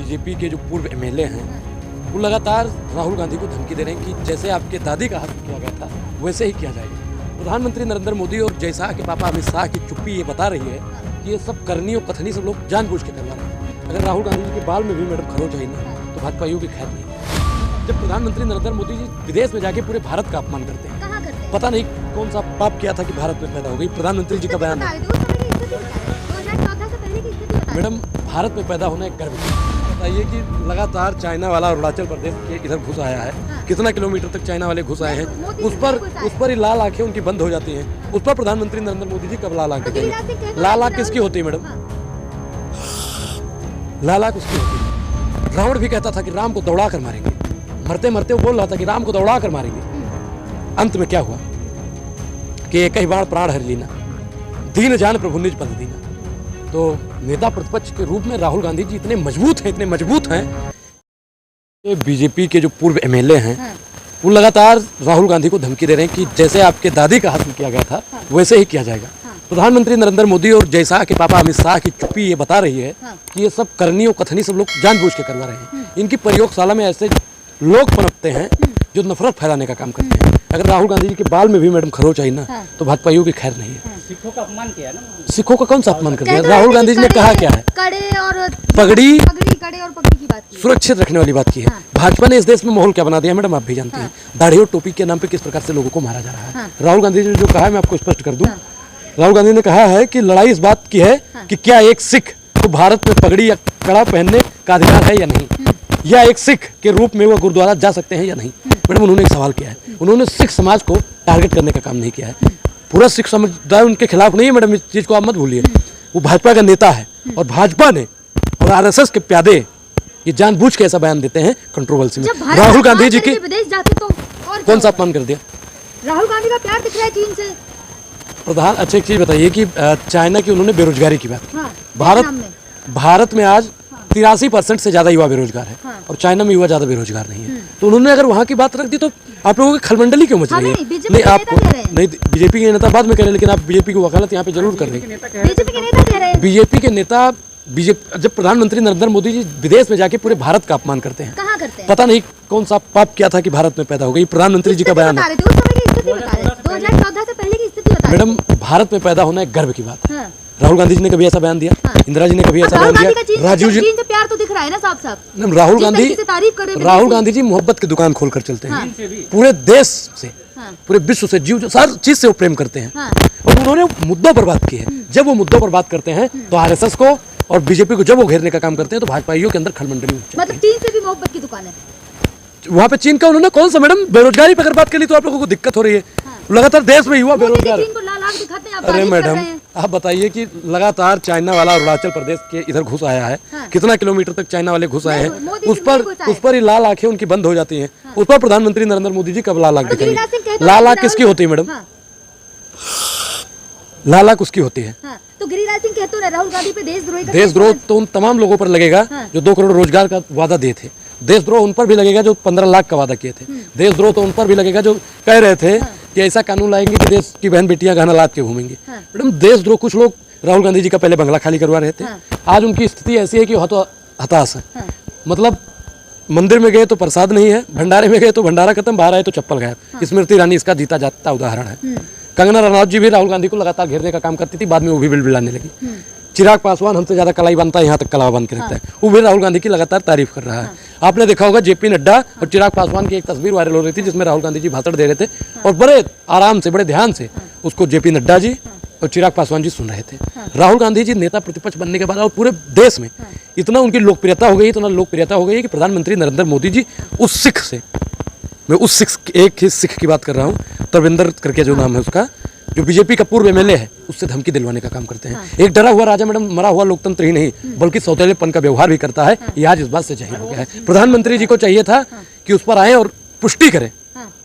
BJP के जो पूर्व एमएलए हैं वो लगातार राहुल गांधी को धमकी दे रहे हैं कि जैसे आपके दादी का हत्या किया गया था वैसे ही किया जाएगा। प्रधानमंत्री नरेंद्र मोदी और जयशाह के पापा अमित शाह की चुप्पी ये बता रही है कि ये सब करनी और कथनी सब लोग जानबूझ के करवा रहे हैं। अगर राहुल गांधी जी के बाल में भी मैडम खरोच आई ना तो भाजपाइयों की खैर नहीं। जब प्रधानमंत्री नरेंद्र मोदी जी विदेश में जाके पूरे भारत का अपमान करते हैं, कहाँ करते हैं? पता नहीं कौन सा पाप किया था कि भारत में पैदा हो गई। प्रधानमंत्री जी का बयान है मैडम, भारत में पैदा होना एक गर्व है। बताइए कि लगातार चाइना वाला अरुणाचल प्रदेश के इधर घुस आया है। कितना किलोमीटर तक चाइना वाले घुस आए हैं, उस पर ही लाल आंखें उनकी बंद हो जाती हैं। उस पर प्रधानमंत्री नरेंद्र मोदी जी कब लाल आंख दिखाएंगे? लाल आंख किसकी होती है मैडम? लाल आंख उसकी होती है। रावण भी कहता था कि राम को दौड़ा कर मारेंगे, मरते मरते वो बोल रहा था कि राम को दौड़ा कर मारेंगे। अंत में क्या हुआ कि एक ही बार प्राण हर लीना, दीन जान प्रभु निज पद दीना। तो नेता प्रतिपक्ष के रूप में राहुल गांधी जी इतने मजबूत हैं कि बीजेपी के जो पूर्व एमएलए हैं वो लगातार राहुल गांधी को धमकी दे रहे हैं कि जैसे आपके दादी का हत्या किया गया था वैसे ही किया जाएगा। प्रधानमंत्री नरेंद्र मोदी और जयशाह के पापा अमित शाह की चुप्पी ये बता रही है कि ये सब करनी और कथनी सब लोग जानबूझ के करवा रहे हैं। इनकी प्रयोगशाला में ऐसे लोग पनपते हैं जो नफरत फैलाने का काम करते हैं। अगर राहुल गांधी जी के बाल में भी मैडम खरोच आई ना तो भाजपाइयों की खैर नहीं है। सिखों का अपमान किया ना। सिखों का कौन सा अपमान कर दिया? राहुल गांधी जी ने कहा क्या है? कड़े और पगड़ी की बात की, सुरक्षित रखने वाली बात की है। भाजपा ने इस देश में माहौल क्या बना दिया मैडम, आप भी जानते हैं। दाढ़ी और टोपी के नाम पे किस प्रकार से लोगों को मारा जा रहा है। राहुल गांधी जी ने जो कहा है मैं आपको स्पष्ट कर दूं। राहुल गांधी ने कहा है कि लड़ाई इस बात की है कि क्या एक सिख को भारत में पगड़ी या कड़ा पहनने का अधिकार है या नहीं, या एक सिख के रूप में वो गुरुद्वारा जा सकते हैं या नहीं। मैडम उन्होंने एक सवाल किया है, उन्होंने सिख समाज को टारगेट करने का काम नहीं किया है। पूरा सिख समुदाय उनके खिलाफ नहीं है मैडम, इस चीज को आप मत भूलिए। वो भाजपा का नेता है और भाजपा ने और आरएसएस के प्यादे ये जानबूझ के ऐसा बयान देते हैं कंट्रोवर्सी में। राहुल गांधी जी की विदेश जाते तो कौन सा अपमान कर दिया? राहुल गांधी का प्यार दिख रहा है चीन से। प्रधान अच्छा एक चीज बताइए कि चाइना की उन्होंने बेरोजगारी की बात की। भारत में आज 83% से ज्यादा युवा बेरोजगार है और चाइना में युवा ज्यादा बेरोजगार नहीं है। तो उन्होंने अगर वहाँ की बात रख दी तो आप लोगों की खलबंडली क्यों मच रही है? नहीं आपको नहीं, बीजेपी के नेता बाद में कह रहे हैं, लेकिन आप बीजेपी की वकालत यहाँ पे जरूर कर रहे हैं। बीजेपी के नेता जब प्रधानमंत्री नरेंद्र मोदी जी विदेश में जाके पूरे भारत का अपमान करते हैं, कहाँ करते हैं? पता नहीं कौन सा पाप किया था कि भारत में पैदा हो गई। प्रधानमंत्री जी का बयान है। 2014 से पहले की स्थिति बता मैडम भारत में पैदा होना एक गर्व की बात है। राहुल गांधी जी ने कभी ऐसा बयान दिया? इंदिरा जी ने कभी ऐसा बयान दिया? राजीव जी से प्यार तो दिख रहा है ना साफ। राहुल गांधी जी मोहब्बत की दुकान खोलकर चलते हैं। पूरे देश से पूरे विश्व से जीव हर चीज से वो प्रेम करते हैं। और उन्होंने मुद्दों पर बात की है। जब वो मुद्दों पर बात करते हैं तो आरएसएस को और बीजेपी को जब वो घेरने का काम करते हैं तो भाजपाइयों के अंदर खलबंडली होती है। मतलब चीन से भी मोहब्बत की दुकान है वहाँ पे। चीन का उन्होंने कौन सा मैडम बेरोजगारी पर अगर बात करी तो आप लोगों को दिक्कत हो रही है। लगातार देश में युवा बेरोजगार। अरे मैडम आप बताइए कि लगातार चाइना वाला अरुणाचल प्रदेश के इधर घुस आया है। कितना किलोमीटर तक चाइना वाले घुस आए हैं, उस पर ही लाल आंखें उनकी बंद हो जाती हैं। उस पर प्रधानमंत्री नरेंद्र मोदी जी कब लाल आंख दिखाएंगे? लाल आंख किसकी होती है मैडम? लाल आंख उसकी होती है। तो गिरिराज सिंह कहते हैं राहुल गांधी पे देशद्रोह तो उन तमाम लोगों पर लगेगा जो 2 करोड़ रोजगार का वादा दिए थे। देशद्रोह उन पर भी लगेगा जो 15 लाख का वादा किए थे। देशद्रोह तो उन पर भी लगेगा जो कह रहे थे कि ऐसा कानून लाएंगे कि देश की बहन बेटियां गहना लाद के घूमेंगी। मैडम देशद्रोह कुछ लोग राहुल गांधी जी का पहले बंगला खाली करवा रहे थे। आज उनकी स्थिति ऐसी है कि वो तो हताश है। मतलब मंदिर में गए तो प्रसाद नहीं है, भंडारे में गए तो भंडारा खत्म, बाहर आए तो चप्पल गायब। स्मृति ईरानी इसका जीता जाता उदाहरण है। कंगना रनौत जी भी राहुल गांधी को लगातार घेरने का काम करती थी, बाद में वो भी बिलबिलाने लगी। चिराग पासवान हमसे ज्यादा कलाई बांधता है, यहाँ तक कलावा बांध के रहता है, वो भी राहुल गांधी की लगातार तारीफ कर रहा है। आपने देखा होगा जेपी नड्डा और चिराग पासवान की एक तस्वीर वायरल हो रही थी जिसमें राहुल गांधी जी भाषण दे रहे थे और बड़े आराम से बड़े ध्यान से उसको जेपी नड्डा जी और चिराग पासवान जी सुन रहे थे। राहुल गांधी जी नेता प्रतिपक्ष बनने के बाद और पूरे देश में इतना उनकी लोकप्रियता हो गई कि प्रधानमंत्री नरेंद्र मोदी जी उस सिख से, मैं उस सिख एक ही सिख की बात कर रहा हूँ, तरविंदर करके जो नाम है उसका, जो बीजेपी का पूर्व एमएलए है, उससे धमकी दिलवाने का काम करते हैं। एक डरा हुआ राजा मैडम मरा हुआ लोकतंत्र ही नहीं बल्कि सौतेलेपन का व्यवहार भी करता है। ये आज इस बात से जाहिर हो गया है। प्रधानमंत्री जी को चाहिए था कि उस पर आए और पुष्टि करें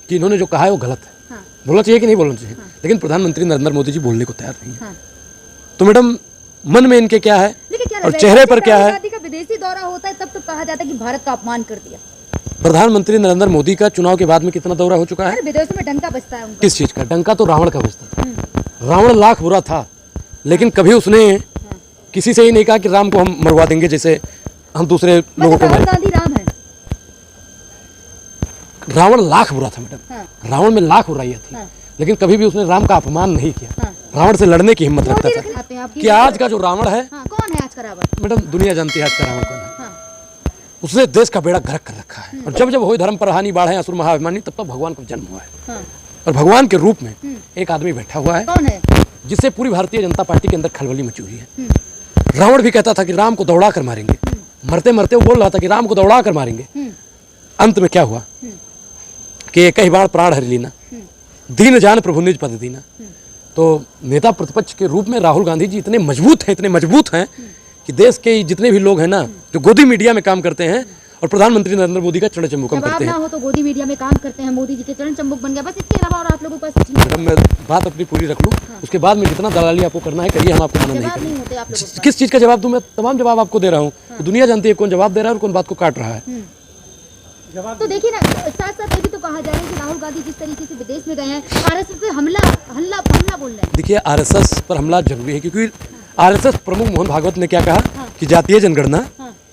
कि इन्होंने जो कहा है वो गलत है। बोलना चाहिए कि नहीं बोलना चाहिए, लेकिन प्रधानमंत्री नरेंद्र मोदी जी बोलने को तैयार नहीं है। तो मैडम मन में इनके क्या है और चेहरे पर क्या है? विदेशी दौरा होता है तब तो कहा जाता है कि भारत का अपमान कर दिया। प्रधानमंत्री नरेंद्र मोदी का चुनाव के बाद में कितना दौरा हो चुका है? विदेशों में डंका बजता है। किस चीज का डंका? तो रावण का बजता था। रावण लाख बुरा था, लेकिन कभी उसने किसी से ही नहीं कहा कि राम को हम मरवा देंगे, जैसे हम दूसरे लोगों मतलब को राहुल गांधी राम है। रावण लाख बुरा था मैडम, हाँ। रावण में लाख बुराइयां थी, हाँ। लेकिन कभी भी उसने राम का अपमान नहीं किया। हाँ। रावण से लड़ने की हिम्मत मोदी रखता रखने आते हैं था। आपकी कि आज का जो रावण है हाँ, कौन है आज का रावण? मैडम, दुनिया जानती है आज का रावण कौन है। हाँ। उसने देश का बेड़ा गर्क कर रखा है, और जब जब हो धर्म पर हानि बाढ़े असुर महाअभिमानी, तब तब भगवान का जन्म हुआ है। हाँ। और भगवान के रूप में एक आदमी बैठा हुआ है कौन है? जिससे पूरी भारतीय जनता पार्टी के अंदर खलबली मची हुई है। रावण भी कहता था कि राम को दौड़ा कर मारेंगे, मरते मरते वो बोल रहा था कि राम को दौड़ा कर मारेंगे। अंत में क्या हुआ कि एक ही बाण प्राण हर लीना, दीन जान प्रभु निज पद दीना। तो नेता प्रतिपक्ष के रूप में राहुल गांधी जी इतने मजबूत हैं कि देश के जितने भी लोग हैं ना, जो गोदी मीडिया में काम करते हैं और प्रधानमंत्री नरेंद्र मोदी का चरण चुंबकम जवाब करते ना हैं। हो तो गोदी मीडिया में काम करते हैं, मोदी जी के चरण चंबुक बन गया, बस इसके अलावा और आप लोगों के पास कुछ नहीं। मैडम, मैं बात अपनी पूरी रख लूँ, उसके बाद में जितना दलाली आपको करना है करिए, हम आपको मना नहीं जवाब करेंगे। नहीं होते आप लोगों के किस चीज़ का जवाब दूं? मैं तमाम जवाब आपको दे रहा हूँ। तो दुनिया जानती है कौन जवाब दे रहा है और कौन बात को काट रहा है। पास। तो देखिए ना, साथ साथ ये भी तो कहा जा रहा है कि राहुल गांधी जिस तरीके से विदेश में गए हैं, आरएसएस पे हमला बोल रहे हैं। देखिए, आरएसएस पर हमला जरूरी है, क्योंकि आरएसएस प्रमुख मोहन भागवत ने क्या कहा कि जातीय जनगणना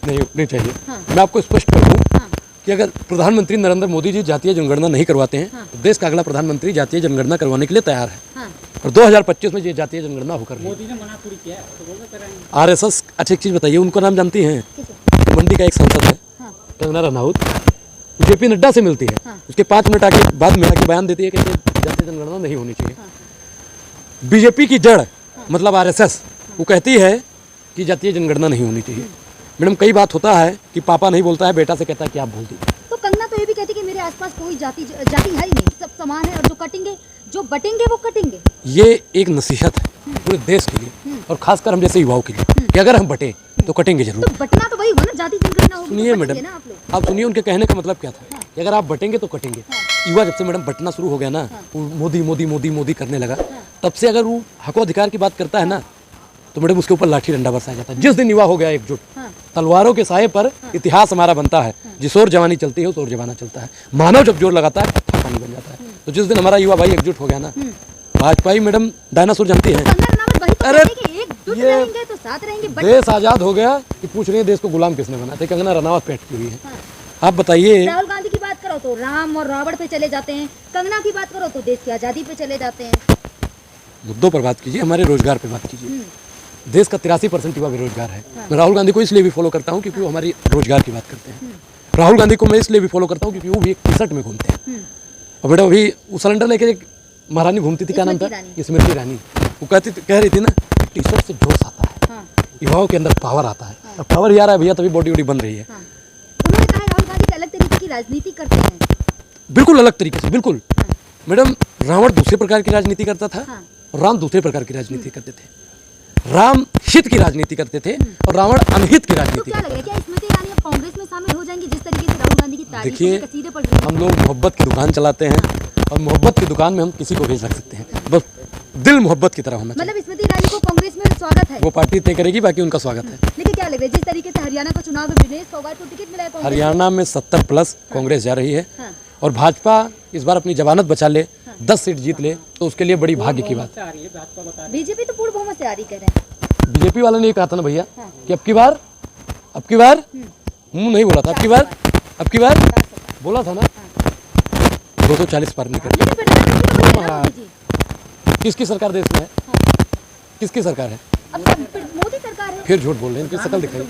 नहीं चाहिए। मैं आपको स्पष्ट कर दूं कि अगर प्रधानमंत्री नरेंद्र मोदी जी जातीय जनगणना नहीं करवाते हैं तो देश का अगला प्रधानमंत्री जातीय जनगणना करवाने के लिए तैयार है। और 2025 में ये जातीय जनगणना होकर मोदी ने मना पूरी किया है, तो बोल रहे कराएंगे। आरएसएस। अच्छा, एक चीज़ बताइए, उनको नाम जानती हैं? मंडी का एक सांसद है कंगना रनौत, जेपी नड्डा से मिलती है, उसके 5 मिनट आगे बाद में आके बयान देती है कि जातीय जनगणना नहीं होनी चाहिए। बीजेपी की जड़ मतलब आरएसएस, वो कहती है कि जातीय जनगणना नहीं होनी चाहिए। मैडम, कई बात होता है कि पापा नहीं बोलता है, बेटा से कहता है कि आप बोल दीजिए। तो कंगना तो ये भी कहती है कि मेरे आसपास कोई जाति है ही नहीं, सब समान है, और जो बटेंगे वो कटेंगे। ये एक नसीहत है पूरे देश के लिए और खासकर हम जैसे युवाओं के लिए कि अगर हम बटे तो कटेंगे जरूर। तो बटना तो वही हुआ ना, जाति जनगणना होगी। सुनिए मैडम, आप सुनिए, उनके कहने का मतलब क्या था कि अगर आप बटेंगे तो कटेंगे। युवा जब से मैडम बटना शुरू हो गया ना, वो मोदी मोदी मोदी मोदी करने लगा, तब से अगर वो हक अधिकार की बात करता है ना, तो मैडम उसके ऊपर लाठी डंडा बरसाया जाता है। जिस दिन युवा हो गया एकजुट, तलवारों के साये पर इतिहास हमारा बनता है, जिस ओर जवानी चलती है उस ओर जमाना चलता है। मानव जब जोर लगाता है पत्थर पानी बन जाता है। तो जिस दिन हमारा युवा भाई एकजुट हो गया ना, भाजपा मैडम डायनासोर जानती है। अरे एकजुट रहेंगे तो साथ रहेंगे। देश आजाद हो गया कि पूछ रहे हैं देश को गुलाम किसने बनाया था? कंगना रनावत पे अटकी हुई है। आप बताइए, राहुल गांधी की बात करो तो राम और रावण पे चले जाते हैं, कंगना की बात करो तो देश की आजादी पे चले जाते हैं। मुद्दों पर बात कीजिए, हमारे रोजगार पे बात कीजिए। देश का 83% युवा बेरोजगार है। मैं राहुल गांधी को इसलिए भी फॉलो करता हूँ क्योंकि वो हमारी रोजगार की बात करते हैं। राहुल गांधी को मैं इसलिए भी फॉलो करता हूँ क्योंकि वो भी एक टी शर्ट में घूमते हैं। और बेटा अभी वो सिलेंडर लेके एक महारानी घूमती थी, क्या नाम था? स्मृति ईरानी। वो कह रही थी ना, टी शर्ट से जोश आता है, युवाओं के अंदर पावर आता है। अब पावर ही आ रहा है भैया, तभी बॉडी वॉडी बन रही है। उन्होंने कहा राहुल गांधी अलग तरीके की राजनीति करते हैं। बिल्कुल अलग तरीके से, बिल्कुल। मैडम, रावण दूसरे प्रकार की राजनीति करता था और राम दूसरे प्रकार की राजनीति करते थे। राम हित की राजनीति करते थे और रावण अनहित की तो राजनीति क्या लग रहा है, क्या स्मृति ईरानी अब कांग्रेस में शामिल हो जाएंगी जिस तरीके से राहुल गांधी की तारीफ देखिए, में कसीदे पढ़ रही हैं? हम लोग मोहब्बत की दुकान चलाते हैं और मोहब्बत की दुकान में हम किसी को भेज रख सकते हैं, बस दिल मोहब्बत की तरह होना चाहिए। मतलब स्मृति ईरानी को कांग्रेस में स्वागत है, वो पार्टी तय करेगी, बाकी उनका स्वागत है। लेकिन क्या लग रहा है जिस तरीके से हरियाणा का चुनाव में विनेश फोगाट को टिकट मिला है कांग्रेस, हरियाणा में 70+ कांग्रेस जा रही है और भाजपा इस बार अपनी जमानत बचा ले, 10 सीट जीत ले तो उसके लिए बड़ी भाग्य की बात। आ रही है भाजपा बता रही बीजेपी तो पूर्ण बहुमत से आ रही कह रहे हैं। बीजेपी वाला ने ये कहा था ना भैया कि अब की बार मुंह नहीं बोला था, अब की बार बोला था ना 240 पार नहीं कर। लेकिन फिर राजनीति तो बनी है ना मोदी जी। किसकी सरकार देश में है? किसकी सरकार है? अब फिर मोदी सरकार है। फिर झूठ बोल रहे हैं, इनकी शकल दिखाई।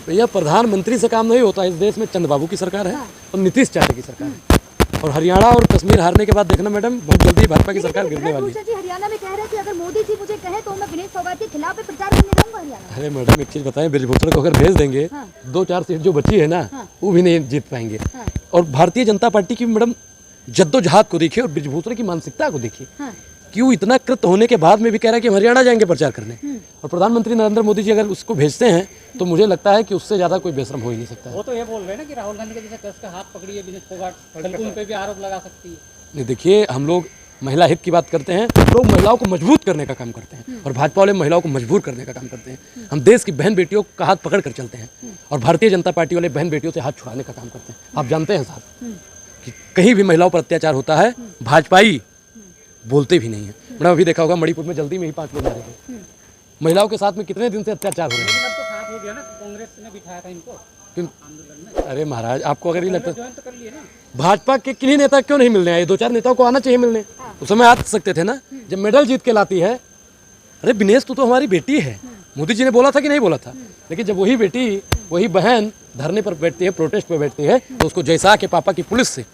भैया, प्रधानमंत्री से काम नहीं होता, इस देश में चंद्रबाबू की सरकार है और नीतीश चाटे की सरकार है। और हरियाणा और कश्मीर हारने के बाद देखना मैडम, बहुत जल्दी भाजपा की सरकार गिरने वाली है। जी हरियाणा में कह रहे हैं कि अगर मोदी जी मुझे कहे तो मैं विनेश फोगाट के खिलाफ भी प्रचार करने जाऊंगा हरियाणा। अरे मैडम, एक चीज बताएं, ब्रिजभूषण को अगर भेज देंगे 2-4 सीट जो बची है ना, वो भी नहीं जीत पाएंगे। और भारतीय जनता पार्टी की मैडम जद्दोजहद को देखिए और ब्रिजभूषण की मानसिकता को देखिए कि वो इतना कृत होने के बाद में भी कह रहा है कि हम हरियाणा जाएंगे प्रचार करने। और प्रधानमंत्री नरेंद्र मोदी जी अगर उसको भेजते हैं तो मुझे लगता है कि उससे ज्यादा कोई बेशरम हो ही नहीं सकता है। वो तो ये बोल रहे हैं ना कि राहुल गांधी के जैसे कस का हाथ पकड़ी है विनेश फोगाट, बल्कि उन पे भी आरोप लगा सकती है। नहीं, देखिए, हम लोग महिला हित की बात करते हैं, लोग महिलाओं को मजबूत करने का काम करते हैं और भाजपा वाले महिलाओं को मजबूर करने का काम करते हैं। हम देश की बहन बेटियों का हाथ पकड़ कर चलते हैं और भारतीय जनता पार्टी वाले बहन बेटियों से हाथ छुड़ाने का काम करते हैं। आप जानते हैं साहब कि कहीं भी महिलाओं पर अत्याचार होता है, भाजपाई बोलते भी नहीं है। मैडम, अभी देखा होगा मणिपुर में जल्दी में ही 5 लोग मारे गए। महिलाओं के साथ में कितने दिन से अत्याचार हो रहे हैं। बात हो गया ना, कांग्रेस ने बिठाया था इनको क्यों? आंदोलन में, अरे महाराज, आपको अगर ये लगता ज्वाइन तो कर लिए ना। भाजपा के किन्हीं नेता क्यों नहीं मिलने आए? 2-4 नेताओं को आना चाहिए मिलने, उस समय आ सकते थे ना, जब मेडल जीत के लाती है। अरे विनेश, तू तो हमारी बेटी है। मोदी जी ने बोला था कि नहीं बोला था? लेकिन जब वही बेटी, वही बहन धरने पर बैठती है, प्रोटेस्ट पे बैठती है, तो उसको जैसा के पापा की पुलिस से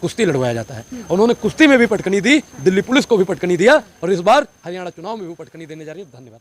कुश्ती लड़वाया जाता है। और उन्होंने कुश्ती में भी पटकनी दी, दिल्ली पुलिस को भी पटकनी दिया, और इस बार हरियाणा चुनाव में भी पटकनी देने जा रही है। धन्यवाद।